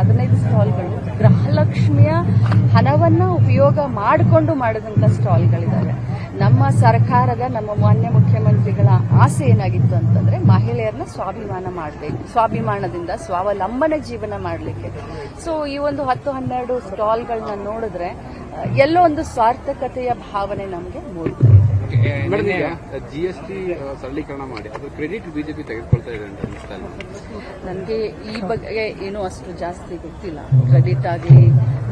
15 ಸ್ಟಾಲ್ಗಳು ಗೃಹಲಕ್ಷ್ಮಿಯ ಹಣವನ್ನ ಉಪಯೋಗ ಮಾಡಿಕೊಂಡು ಮಾಡಿದಂಥ ಸ್ಟಾಲ್ಗಳಿದ್ದಾವೆ. ನಮ್ಮ ಸರ್ಕಾರದ, ನಮ್ಮ ಮಾನ್ಯ ಮುಖ್ಯಮಂತ್ರಿಗಳ ಆಸೆ ಏನಾಗಿತ್ತು ಅಂತಂದ್ರೆ ಮಹಿಳೆಯರನ್ನ ಸ್ವಾಭಿಮಾನದಿಂದ ಸ್ವಾವಲಂಬನೆ ಜೀವನ ಮಾಡಲಿಕ್ಕೆ. ಸೊ ಈ ಒಂದು 10-12 ಸ್ಟಾಲ್ಗಳನ್ನ ನೋಡಿದ್ರೆ ಎಲ್ಲೋ ಒಂದು ಸಾರ್ಥಕತೆಯ ಭಾವನೆ ನಮಗೆ ಮೂಡ್ತಾ ಇದೆ. GST ಸರಳೀಕರಣ ಮಾಡಿ ಅದು ಕ್ರೆಡಿಟ್ ಬಿಜೆಪಿ ತೆಗೆದುಕೊಳ್ತಾ ಇದೆ ಅಂತ ಅನಿಸ್ತಾ ಇಲ್ಲ ನನಗೆ. ಈ ಬಗ್ಗೆ ಏನೂ ಅಷ್ಟು ಜಾಸ್ತಿ ಗೊತ್ತಿಲ್ಲ. ಕ್ರೆಡಿಟ್ ಆಗಲಿ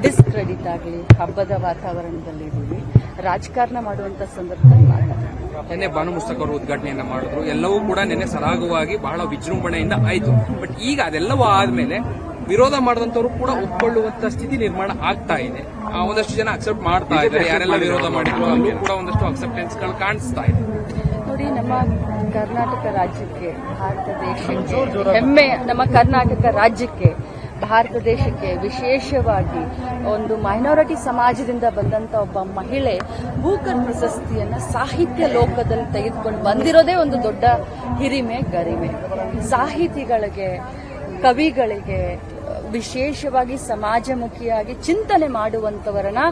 ಡಿಸ್ಕ್ರೆಡಿಟ್ ಆಗಲಿ ಹಬ್ಬದ ವಾತಾವರಣದಲ್ಲಿದ್ದೀವಿ, ರಾಜಕಾರಣ ಮಾಡುವಂತ ಸಂದರ್ಭದಲ್ಲಿ ಮಾತಾಡ್ತೀವಿ. ನಿನ್ನೆ ಬಾನು ಮುಸ್ತಕ್ ಅವರು ಉದ್ಘಾಟನೆಯನ್ನ ಮಾಡಿದ್ರು. ಎಲ್ಲವೂ ಕೂಡ ನಿನ್ನೆ ಸರಾಗವಾಗಿ ಬಹಳ ವಿಜೃಂಭಣೆಯಿಂದ ಆಯಿತು. ಬಟ್ ಈಗ ಅದೆಲ್ಲವೂ ಆದ್ಮೇಲೆ ವಿರೋಧ ಮಾಡಿದಂತವರು ಕೂಡ ಒಪ್ಕೊಳ್ಳುವಂತ ಸ್ಥಿತಿ ನಿರ್ಮಾಣ ಆಗ್ತಾ ಇದೆ. ಒಂದಷ್ಟು ಜನ ಅಕ್ಸೆಪ್ಟ್ ಮಾಡ್ತಾ ಇದ್ದಾರೆ. ಯಾರೆಲ್ಲ ವಿರೋಧ ಮಾಡಿದ್ರು ಅಲ್ಲೂ ಕೂಡ ಒಂದಷ್ಟು ಅಕ್ಸೆಪ್ಟೆನ್ಸ್ಗಳು ಕಾಣಿಸ್ತಾ ಇದೆ. ನೋಡಿ, ನಮ್ಮ ಕರ್ನಾಟಕ ರಾಜ್ಯಕ್ಕೆ, ಭಾರತ ದೇಶಕ್ಕೆ ಹೆಮ್ಮೆ. ನಮ್ಮ ಕರ್ನಾಟಕ ರಾಜ್ಯಕ್ಕೆ, ಭಾರತ ದೇಶಕ್ಕೆ ವಿಶೇಷವಾಗಿ ಒಂದು ಮೈನಾರಿಟಿ ಸಮಾಜದಿಂದ ಬಂದಂತ ಒಬ್ಬ ಮಹಿಳೆ ಬೂಕರ್ ಪ್ರಶಸ್ತಿಯನ್ನ ಸಾಹಿತ್ಯ ಲೋಕದಲ್ಲಿ ತೆಗೆದುಕೊಂಡು ಬಂದಿರೋದೇ ಒಂದು ದೊಡ್ಡ ಹಿರಿಮೆ, ಗರಿಮೆ. ಸಾಹಿತಿಗಳಿಗೆ, ಕವಿಗಳಿಗೆ, ವಿಶೇಷವಾಗಿ ಸಮಾಜಮುಖಿಯಾಗಿ ಚಿಂತನೆ ಮಾಡುವಂತವರನ್ನ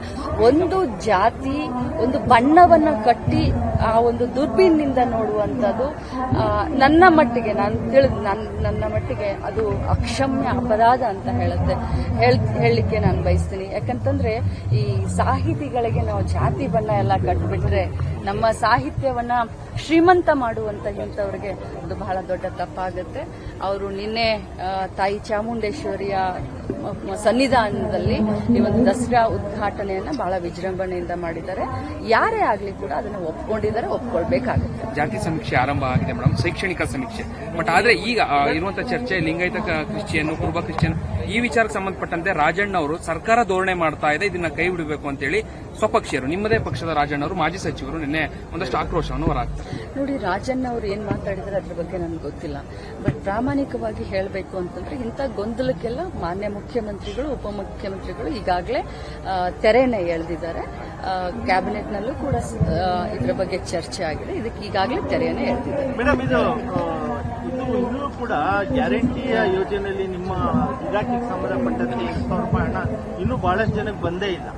ಒಂದು ಜಾತಿ, ಒಂದು ಬಣ್ಣವನ್ನ ಕಟ್ಟಿ ಆ ಒಂದು ದುರ್ಬೀನಿಂದ ನೋಡುವಂಥದ್ದು ನನ್ನ ಮಟ್ಟಿಗೆ, ನನ್ನ ಮಟ್ಟಿಗೆ ಅದು ಅಕ್ಷಮ್ಯ ಅಪರಾಧ ಅಂತ ಹೇಳಲಿಕ್ಕೆ ನಾನು ಬಯಸ್ತೀನಿ. ಯಾಕಂತಂದ್ರೆ ಈ ಸಾಹಿತಿಗಳಿಗೆ ನಾವು ಜಾತಿ ಬಣ್ಣ ಎಲ್ಲ ಕಟ್ಬಿಟ್ರೆ ನಮ್ಮ ಸಾಹಿತ್ಯವನ್ನ ಶ್ರೀಮಂತ ಮಾಡುವಂತ ಇಂಥವ್ರಿಗೆ ಅದು ಬಹಳ ದೊಡ್ಡ ತಪ್ಪಾಗುತ್ತೆ. ಅವರು ನಿನ್ನೆ ತಾಯಿ ಚಾಮುಂಡೇಶ್ವರಿಯ ಸನ್ನಿಧಾನದಲ್ಲಿ ಈ ಒಂದು ದಸರಾ ಉದ್ಘಾಟನೆಯನ್ನ ಬಹಳ ವಿಜೃಂಭಣೆಯಿಂದ ಮಾಡಿದ್ದಾರೆ. ಯಾರೇ ಆಗ್ಲಿ ಕೂಡ ಅದನ್ನು ಒಪ್ಕೊಂಡಿದ್ದಾರೆ, ಒಪ್ಕೊಳ್ಬೇಕಾಗುತ್ತೆ. ಜಾತಿ ಸಮೀಕ್ಷೆ ಆರಂಭ ಆಗಿದೆ ಮೇಡಮ್, ಶೈಕ್ಷಣಿಕ ಸಮೀಕ್ಷೆ. ಬಟ್ ಆದ್ರೆ ಈಗ ಇರುವಂತಹ ಚರ್ಚೆ ಲಿಂಗಾಯತ ಕ್ರಿಶ್ಚಿಯನ್, ಕುರುಬ ಕ್ರಿಶ್ಚಿಯನ್ ಈ ವಿಚಾರಕ್ಕೆ ಸಂಬಂಧಪಟ್ಟಂತೆ ರಾಜಣ್ಣ ಅವರು ಸರ್ಕಾರ ಧೋರಣೆ ಮಾಡ್ತಾ ಇದೆ, ಇದನ್ನ ಕೈ ಬಿಡಬೇಕು ಅಂತೇಳಿ ಸ್ವಪಕ್ಷೀಯರು, ನಿಮ್ಮದೇ ಪಕ್ಷದ ರಾಜಣ್ಣ ಅವರು, ಮಾಜಿ ಸಚಿವರು ನಿನ್ನೆ ಒಂದಷ್ಟು ಆಕ್ರೋಶವನ್ನು ಹೊರಹಾಕ್ತಾರೆ. ನೋಡಿ, ರಾಜಣ್ಣ ಅವರು ಏನ್ ಮಾತಾಡಿದ್ರೆ ಅದ್ರ ಬಗ್ಗೆ ನನಗೆ ಗೊತ್ತಿಲ್ಲ. ಬಟ್ ಪ್ರಾಮಾಣಿಕವಾಗಿ ಹೇಳಬೇಕು ಅಂತಂದ್ರೆ ಇಂಥ ಗೊಂದಲಕ್ಕೆಲ್ಲ ಮಾನ್ಯ ಮುಖ್ಯಮಂತ್ರಿಗಳು, ಉಪಮುಖ್ಯಮಂತ್ರಿಗಳು ಈಗಾಗಲೇ ತೆರೆನೇ ಎಳೆದಿದ್ದಾರೆ. ಕ್ಯಾಬಿನೆಟ್ನಲ್ಲೂ ಕೂಡ ಇದ್ರ ಬಗ್ಗೆ ಚರ್ಚೆ ಆಗಿದೆ. ಇದಕ್ಕೆ ಈಗಾಗಲೇ ತೆರೆಯನ್ನೇ ಎಳೆದಿದ್ದಾರೆ. ಮೇಡಮ್, ಇದು ಇನ್ನೂ ಕೂಡ ಗ್ಯಾರಂಟಿಯ ಯೋಜನೆಯಲ್ಲಿ ನಿಮ್ಮ ಇಲಾಖೆಗೆ ಸಂಬಂಧಪಟ್ಟಂತೆ 2,000 ರೂಪಾಯಿ ಹಣ ಇನ್ನೂ ಬಹಳಷ್ಟು ಜನಕ್ಕೆ ಬಂದೇ ಇಲ್ಲ.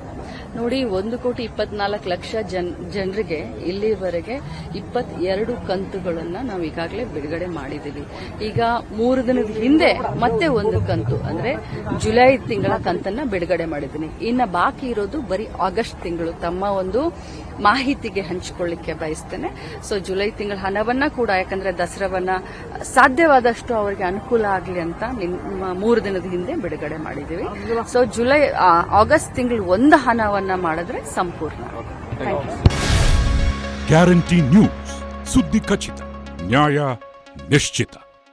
ನೋಡಿ, 1,24,00,000 ಜನರಿಗೆ ಇಲ್ಲಿವರೆಗೆ 22 ಕಂತುಗಳನ್ನ ನಾವು ಈಗಾಗಲೇ ಬಿಡುಗಡೆ ಮಾಡಿದ್ದೀವಿ. ಈಗ 3 ದಿನದ ಹಿಂದೆ ಮತ್ತೆ ಒಂದು ಕಂತು ಅಂದ್ರೆ ಜುಲೈ ತಿಂಗಳ ಕಂತನ್ನ ಬಿಡುಗಡೆ ಮಾಡಿದ್ದೀನಿ. ಇನ್ನು ಬಾಕಿ ಇರೋದು ಬರೀ ಆಗಸ್ಟ್ ತಿಂಗಳು. ತಮ್ಮ ಒಂದು ಮಾಹಿತಿಗೆ ಹಂಚಿಕೊಳ್ಳಿಕ್ಕೆ ಬಯಸ್ತೇನೆ. ಸೊ ಜುಲೈ ತಿಂಗಳ ಹಣವನ್ನ ಕೂಡ, ಯಾಕಂದ್ರೆ ದಸರಾವನ್ನ ಸಾಧ್ಯವಾದಷ್ಟು ಅವರಿಗೆ ಅನುಕೂಲ ಆಗಲಿ ಅಂತ 3 ದಿನದ ಹಿಂದೆ ಬಿಡುಗಡೆ ಮಾಡಿದ್ದೀವಿ. ಸೊ ಆಗಸ್ಟ್ ತಿಂಗಳು ಒಂದು ಹಣವನ್ನ ಮಾಡಿದ್ರೆ ಸಂಪೂರ್ಣ. ಗ್ಯಾರಂಟಿ ನ್ಯೂಸ್, ಸುದ್ದಿ ಖಚಿತ, ನ್ಯಾಯ ನಿಶ್ಚಿತ.